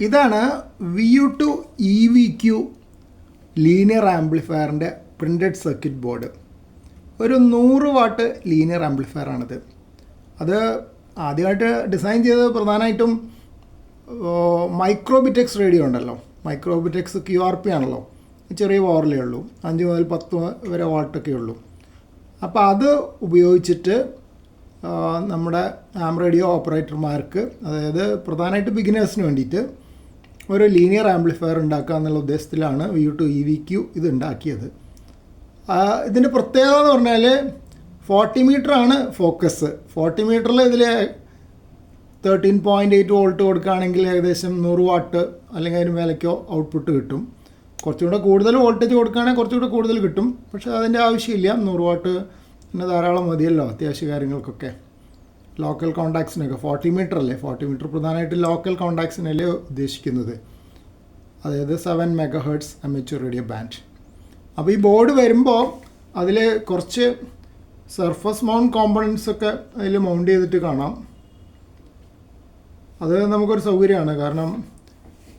ഇതാണ് VU2 EVQ linear ആംപ്ലിഫയറിൻ്റെ printed circuit board. ഒരു 100 വാട്ട് ലീനിയർ ആംപ്ലിഫയറാണിത്. അത് ആദ്യമായിട്ട് ഡിസൈൻ ചെയ്തത് പ്രധാനമായിട്ടും മൈക്രോബിറ്റെക്സ് റേഡിയോ ഉണ്ടല്ലോ, മൈക്രോബിറ്റെക്സ് QRP ആണല്ലോ, ചെറിയ പവറിലേ ഉള്ളൂ, 5 മുതൽ 10 വരെ വാട്ടൊക്കെ ഉള്ളൂ. അപ്പോൾ അത് ഉപയോഗിച്ചിട്ട് നമ്മുടെ ആം റേഡിയോ ഓപ്പറേറ്റർമാർക്ക്, അതായത് പ്രധാനമായിട്ട് ബിഗിനേഴ്സിന് വേണ്ടിയിട്ട് ഒരു ലീനിയർ ആംപ്ലിഫയർ ഉണ്ടാക്കുക എന്നുള്ള ഉദ്ദേശത്തിലാണ് VU2 EVQ ഇത് ഉണ്ടാക്കിയത്. ഇതിൻ്റെ പ്രത്യേകത എന്ന് പറഞ്ഞാൽ 40 മീറ്ററാണ് ഫോക്കസ്. 40 മീറ്ററിൽ ഇതിൽ 13.8 വോൾട്ട് കൊടുക്കുകയാണെങ്കിൽ ഏകദേശം 100 വാട്ട് അല്ലെങ്കിൽ അതിന് മേലേക്കോ ഔട്ട്പുട്ട് കിട്ടും. കുറച്ചുകൂടെ കൂടുതൽ വോൾട്ടേജ് കൊടുക്കുകയാണെങ്കിൽ കുറച്ചുകൂടെ കൂടുതൽ കിട്ടും. പക്ഷേ അതിൻ്റെ ആവശ്യമില്ല, 100 വാട്ട് പിന്നെ ധാരാളം മതിയല്ലോ അത്യാവശ്യ കാര്യങ്ങൾക്കൊക്കെ. ലോക്കൽ കോണ്ടാക്ട്സിനൊക്കെ 40 മീറ്റർ അല്ലേ, 40 മീറ്റർ പ്രധാനമായിട്ട് ലോക്കൽ കോണ്ടാക്ട്സിനല്ലേ ഉദ്ദേശിക്കുന്നത്, അതായത് 7 MHz അമേച്വർ റേഡിയോ ബാൻഡ്. അപ്പോൾ ഈ ബോർഡ് വരുമ്പോൾ അതിൽ കുറച്ച് സർഫസ് മൗണ്ട് കോമ്പണൻസ് ഒക്കെ അതിൽ മൗണ്ട് ചെയ്തിട്ട് കാണാം. അത് നമുക്കൊരു സൗകര്യമാണ്, കാരണം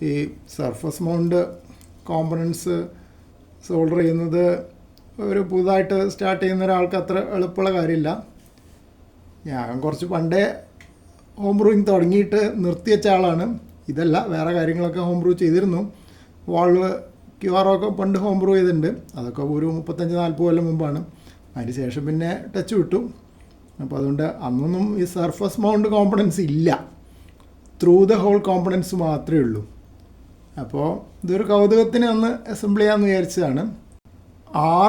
ഈ സർഫസ് മൗണ്ട് കോമ്പണൻസ് സോൾഡർ ചെയ്യുന്നത് ഒരു പുതുതായിട്ട് സ്റ്റാർട്ട് ചെയ്യുന്ന ഒരാൾക്ക് അത്ര എളുപ്പമുള്ള കാര്യമില്ല. ഞാൻ കുറച്ച് പണ്ടേ ഹോം ബ്രൂയിങ് തുടങ്ങിയിട്ട് നിർത്തിവെച്ച ആളാണ്. ഇതല്ല, വേറെ കാര്യങ്ങളൊക്കെ ഹോം ബ്രൂ ചെയ്തിരുന്നു. വാൾവ് QR ഒക്കെ പണ്ട് ഹോം ബ്രൂ ചെയ്തിട്ടുണ്ട്. അതൊക്കെ ഒരു 35-40 കൊല്ലം മുമ്പാണ്. അതിന് ശേഷം പിന്നെ ടച്ച് വിട്ടു. അപ്പോൾ അതുകൊണ്ട് അന്നൊന്നും ഈ സർഫസ് മൗണ്ട് കോമ്പണൻസ് ഇല്ല, ത്രൂ ദ ഹോൾ കോമ്പണൻസ് മാത്രമേ ഉള്ളൂ. അപ്പോൾ ഇതൊരു കൗതുകത്തിന് അന്ന് അസംബിൾ ചെയ്യാമെന്ന് വിചാരിച്ചതാണ്.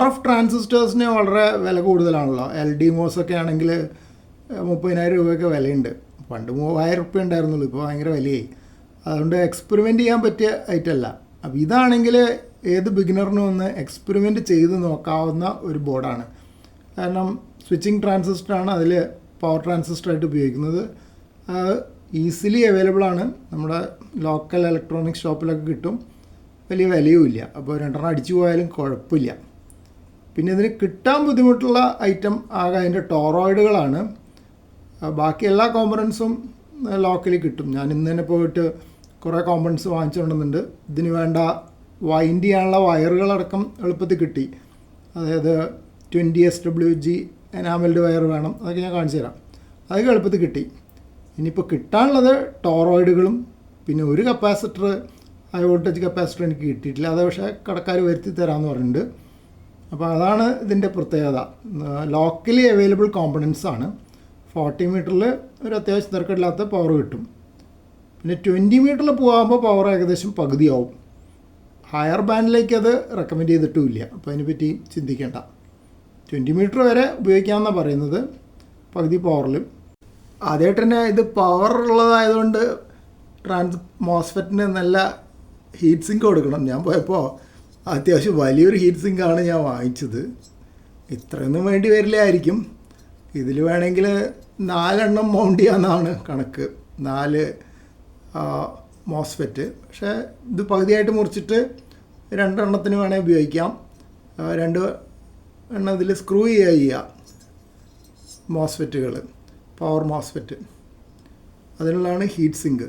RF ട്രാൻസിസ്റ്റേഴ്സിന് വളരെ വില കൂടുതലാണല്ലോ. LDMOS ഒക്കെ ആണെങ്കിൽ 30,000 രൂപയൊക്കെ വിലയുണ്ട്. പണ്ട് 3,000 രൂപ ഉണ്ടായിരുന്നുള്ളൂ, ഇപ്പോൾ ഭയങ്കര വിലയായി. അതുകൊണ്ട് എക്സ്പെരിമെൻറ്റ് ചെയ്യാൻ പറ്റിയ ഐറ്റമല്ല. അപ്പോൾ ഇതാണെങ്കിൽ ഏത് ബിഗിനറിനും ഒന്ന് എക്സ്പെരിമെൻറ്റ് ചെയ്ത് നോക്കാവുന്ന ഒരു ബോർഡാണ്. കാരണം സ്വിച്ചിങ് ട്രാൻസിസ്റ്ററാണ് അതിൽ പവർ ട്രാൻസിസ്റ്ററായിട്ട് ഉപയോഗിക്കുന്നത്. ഈസിലി അവൈലബിൾ ആണ്, നമ്മുടെ ലോക്കൽ ഇലക്ട്രോണിക് ഷോപ്പിലൊക്കെ കിട്ടും, വലിയ വിലയുമില്ല. അപ്പോൾ 2 അടിച്ചു പോയാലും കുഴപ്പമില്ല. പിന്നെ ഇതിന് കിട്ടാൻ ബുദ്ധിമുട്ടുള്ള ഐറ്റം ആകെ അതിൻ്റെ ടോറോയിഡുകളാണ്. ബാക്കി എല്ലാ കോമ്പണൻസും ലോക്കലി കിട്ടും. ഞാൻ ഇന്ന് തന്നെ പോയിട്ട് കുറേ കോമ്പണൻസ് വാങ്ങിച്ചുകൊണ്ടുവന്നുണ്ട്. ഇതിന് വേണ്ട വൈൻഡ് ചെയ്യാനുള്ള വയറുകളടക്കം എളുപ്പത്തിൽ കിട്ടി. അതായത് 20 SWG എനാമൽഡ് വയർ വേണം, അതൊക്കെ ഞാൻ കാണിച്ചു തരാം. അതൊക്കെ എളുപ്പത്തിൽ കിട്ടി. ഇനിയിപ്പോൾ കിട്ടാനുള്ളത് ടോറോയിഡുകളും പിന്നെ ഒരു കപ്പാസിറ്റർ, ഹൈ വോൾട്ടേജ് കപ്പാസിറ്റർ എനിക്ക് കിട്ടിയിട്ടില്ല. അത് പക്ഷേ കടക്കാർ വരുത്തി തരാമെന്ന് പറഞ്ഞിട്ടുണ്ട്. അപ്പോൾ അതാണ് ഇതിൻ്റെ പ്രത്യേകത. ലോക്കലി അവൈലബിൾ കോമ്പണൻസ് ആണ്. 40 മീറ്ററിൽ ഒരു അത്യാവശ്യം തിരക്കില്ലാത്ത പവർ കിട്ടും. പിന്നെ 20 മീറ്ററിൽ പോകുമ്പോൾ പവർ ഏകദേശം പകുതിയാവും. ഹയർ ബാൻഡിലേക്ക് അത് റെക്കമെൻഡ് ചെയ്തിട്ടുമില്ല. അപ്പോൾ അതിനെപ്പറ്റി ചിന്തിക്കേണ്ട. 20 മീറ്റർ വരെ ഉപയോഗിക്കാമെന്നാണ് പറയുന്നത്, പകുതി പവറിലും. ആദ്യമായിട്ട് തന്നെ ഇത് പവർ ഉള്ളതായതുകൊണ്ട് മോസ്ഫെറ്റിന് നല്ല ഹീറ്റ് സിങ്ക് കൊടുക്കണം. ഞാൻ പോയപ്പോൾ അത്യാവശ്യം വലിയൊരു ഹീറ്റ് സിങ്കാണ് ഞാൻ വാങ്ങിച്ചത്. ഇത്രയൊന്നും വേണ്ടി വരില്ലായിരിക്കും. ഇതിൽ വേണമെങ്കിൽ 4 എണ്ണം മൗണ്ട് ചെയ്യാമെന്നാണ് കണക്ക്, 4 മോസ്ഫെറ്റ്. പക്ഷേ ഇത് പകുതിയായിട്ട് മുറിച്ചിട്ട് 2 എണ്ണത്തിന് വേണേൽ ഉപയോഗിക്കാം. 2 എണ്ണം ഇതിൽ സ്ക്രൂ ചെയ്യുക മോസ്ഫെറ്റുകൾ, പവർ മോസ്ഫെറ്റ്. അതിനുള്ളതാണ് ഹീറ്റ് സിങ്ക്.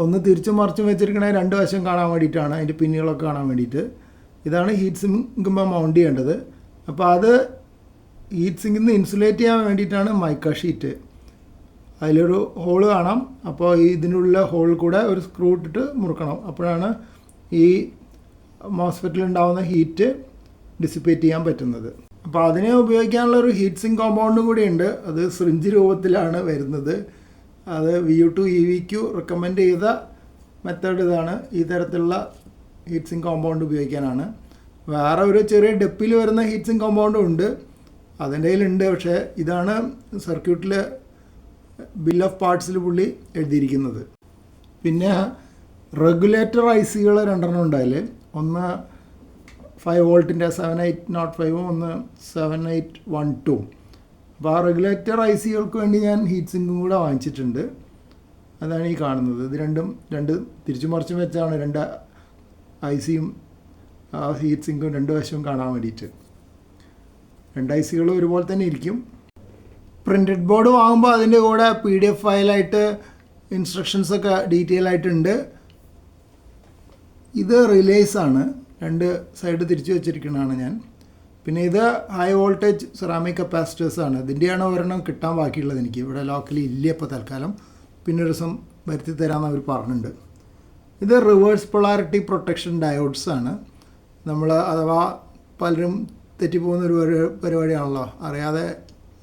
ഒന്ന് തിരിച്ചും മറിച്ചും വെച്ചിരിക്കണേ 2 വശം കാണാൻ വേണ്ടിയിട്ടാണ്, അതിൻ്റെ പിന്നുകളൊക്കെ കാണാൻ വേണ്ടിയിട്ട്. ഇതാണ് ഹീറ്റ് സിങ്കുമ്പോൾ മൗണ്ട് ചെയ്യേണ്ടത്. അപ്പോൾ അത് ഹീറ്റ് സിങ്കിൽ നിന്ന് ഇൻസുലേറ്റ് ചെയ്യാൻ വേണ്ടിയിട്ടാണ് മൈക്ക ഷീറ്റ്. അതിലൊരു ഹോള് കാണാം. അപ്പോൾ ഇതിനുള്ള ഹോളിൽ കൂടെ ഒരു സ്ക്രൂ ഇട്ടിട്ട് മുറുക്കണം. അപ്പോഴാണ് ഈ മോസ്ഫെറ്റിലുണ്ടാകുന്ന ഹീറ്റ് ഡിസിപ്പേറ്റ് ചെയ്യാൻ പറ്റുന്നത്. അപ്പോൾ അതിനെ ഉപയോഗിക്കാനുള്ള ഒരു ഹീറ്റ് സിങ്ക് കോമ്പൗണ്ടും കൂടി ഉണ്ട്. അത് സിറിഞ്ച് രൂപത്തിലാണ് വരുന്നത്. അത് VU2 EVQ റെക്കമെൻഡ് ചെയ്ത മെത്തേഡ് ഇതാണ്. ഈ തരത്തിലുള്ള ഹീറ്റ് സിങ്ക് കോമ്പൗണ്ട് ഉപയോഗിക്കാനാണ്. വേറെ ഒരു ചെറിയ ഡെപ്പിൽ വരുന്ന ഹീറ്റ് സിങ്ക് കോമ്പൗണ്ടും ഉണ്ട്, അതിൻ്റെ കയ്യിലുണ്ട്. പക്ഷേ ഇതാണ് സർക്യൂട്ടിൽ ബിൽ ഓഫ് പാർട്സിൽ പുള്ളി എഴുതിയിരിക്കുന്നത്. പിന്നെ റെഗുലേറ്റർ IC-കൾ 2 എണ്ണം ഉണ്ടായാൽ, ഒന്ന് 5 വോൾട്ടിൻ്റെ 7805 ഒന്ന് 7812. അപ്പോൾ ആ റെഗുലേറ്റർ IC-കൾക്ക് വേണ്ടി ഞാൻ ഹീറ്റ് സിങ്കും കൂടെ വാങ്ങിച്ചിട്ടുണ്ട്. അതാണ് ഈ കാണുന്നത്. ഇത് രണ്ട് തിരിച്ചു മറിച്ചും വെച്ചാണ് 2 IC-യും ഹീറ്റ് സിങ്കും 2 വശവും കാണാൻ വേണ്ടിയിട്ട്. 2 IC-കളും ഒരുപോലെ തന്നെ ഇരിക്കും. പ്രിൻറ്റഡ് ബോർഡ് വാങ്ങുമ്പോൾ അതിൻ്റെ കൂടെ PDF ഫയലായിട്ട് ഇൻസ്ട്രക്ഷൻസൊക്കെ ഡീറ്റെയിൽ ആയിട്ടുണ്ട്. ഇത് റിലേസ് ആണ്, രണ്ട് സൈഡ് തിരിച്ചു വെച്ചിരിക്കുന്നതാണ് ഞാൻ. പിന്നെ ഇത് ഹൈ വോൾട്ടേജ് സെറാമിക് കപ്പാസിറ്റേഴ്സ് ആണ്. ഇതിൻ്റെയാണ് ഒരെണ്ണം കിട്ടാൻ ബാക്കിയുള്ളത്. എനിക്ക് ഇവിടെ ലോക്കലി ഇല്ല ഇപ്പോൾ തൽക്കാലം, പിന്നെ ഒരു ദിവസം വരുത്തി തരാമെന്ന് അവർ പറഞ്ഞിട്ടുണ്ട്. ഇത് റിവേഴ്സ് പൊളാരിറ്റി പ്രൊട്ടക്ഷൻ ഡയോഡ്സ് ആണ്. നമ്മൾ അഥവാ പലരും തെറ്റിപ്പോകുന്നൊരു പരിപാടിയാണല്ലോ, അറിയാതെ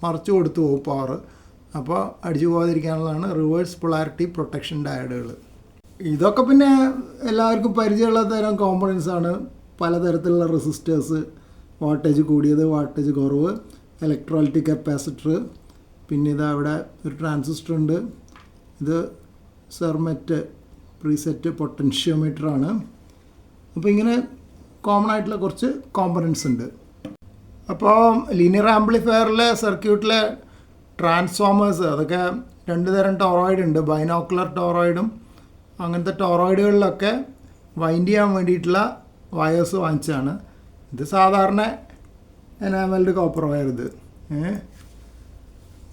മറിച്ച് കൊടുത്തു പോകും പവർ. അപ്പോൾ അടിച്ചു പോകാതിരിക്കാനുള്ളതാണ് റിവേഴ്സ് പൊളാരിറ്റി പ്രൊട്ടക്ഷൻ ഡയോഡുകൾ. ഇതൊക്കെ പിന്നെ എല്ലാവർക്കും പരിചയമുള്ള തരം കോമ്പണൻസ് ആണ്. പലതരത്തിലുള്ള റെസിസ്റ്റേഴ്സ്, വാട്ടേജ് കൂടിയത്, വാട്ടേജ് കുറവ്, ഇലക്ട്രോലൈറ്റിക് കപ്പാസിറ്റർ, പിന്നെ ഇത് അവിടെ ഒരു ട്രാൻസിസ്റ്റർ ഉണ്ട്. ഇത് സെർമെറ്റ് പ്രീസെറ്റ് പൊട്ടൻഷ്യോമീറ്ററാണ്. അപ്പോൾ ഇങ്ങനെ കോമൺ ആയിട്ടുള്ള കുറച്ച് കോമ്പണൻസ് ഉണ്ട്. അപ്പോൾ ലീനിയർ ആംപ്ലിഫയറിലെ സർക്യൂട്ടിലെ ട്രാൻസ്ഫോമേഴ്സ് അതൊക്കെ രണ്ട് തരം ടോറോയിഡ് ഉണ്ട്. ബൈനോക്കുലർ ടോറോയിഡും അങ്ങനത്തെ ടോറോയിഡുകളിലൊക്കെ വൈൻഡ് ചെയ്യാൻ വേണ്ടിയിട്ടുള്ള വയേഴ്സ് വാങ്ങിച്ചതാണ്. ഇത് സാധാരണ എനാമൽഡ് കോപ്പർ വയർ.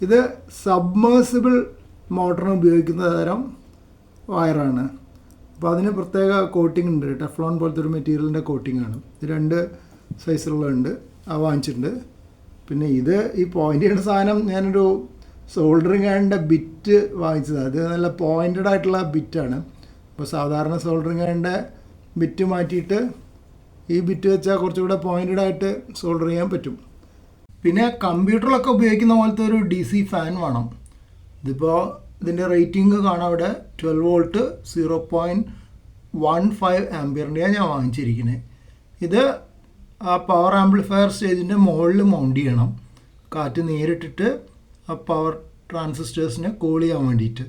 ഇത് സബ്മേഴ്സിബിൾ മോട്ടറിന് ഉപയോഗിക്കുന്ന തരം വയറാണ്. അപ്പോൾ അതിന് പ്രത്യേക കോട്ടിംഗ് ഉണ്ട്, ടെഫ്ലോൺ പോലത്തെ ഒരു മെറ്റീരിയലിൻ്റെ കോട്ടിംഗ് ആണ്. ഇത് രണ്ട് സൈസിലുള്ളതുണ്ട്, അത് വാങ്ങിച്ചിട്ടുണ്ട്. പിന്നെ ഇത് ഈ പോയിൻ്റ് ചെയ്യുന്ന സാധനം ഞാനൊരു സോൾഡറിങ് അയണിൻ്റെ ബിറ്റ് വാങ്ങിച്ചതാണ്. അത് നല്ല പോയിൻറ്റഡ് ആയിട്ടുള്ള ബിറ്റാണ്. അപ്പോൾ സാധാരണ സോൾഡറിങ് അയണിൻ്റെ ബിറ്റ് മാറ്റിയിട്ട് ഈ ബിറ്റ് വെച്ചാൽ കുറച്ചുകൂടെ പോയിൻറ്റഡ് ആയിട്ട് സോൾഡർ ചെയ്യാൻ പറ്റും. പിന്നെ കമ്പ്യൂട്ടറിലൊക്കെ ഉപയോഗിക്കുന്ന പോലത്തെ ഒരു DC ഫാൻ വേണം. ഇതിപ്പോൾ ഇതിൻ്റെ റേറ്റിംഗ് കാണാം അവിടെ 12 വോൾട്ട് 0.15 ആംപിയറിൻ്റെയാണ് ഞാൻ വാങ്ങിച്ചിരിക്കുന്നത്. ഇത് ആ പവർ ആംപ്ലിഫയർ സ്റ്റേജിൻ്റെ മുകളിൽ മൗണ്ട് ചെയ്യണം, കാറ്റ് നേരിട്ടിട്ട് ആ പവർ ട്രാൻസിസ്റ്റേഴ്സിനെ കൂൾ ചെയ്യാൻ വേണ്ടിയിട്ട്.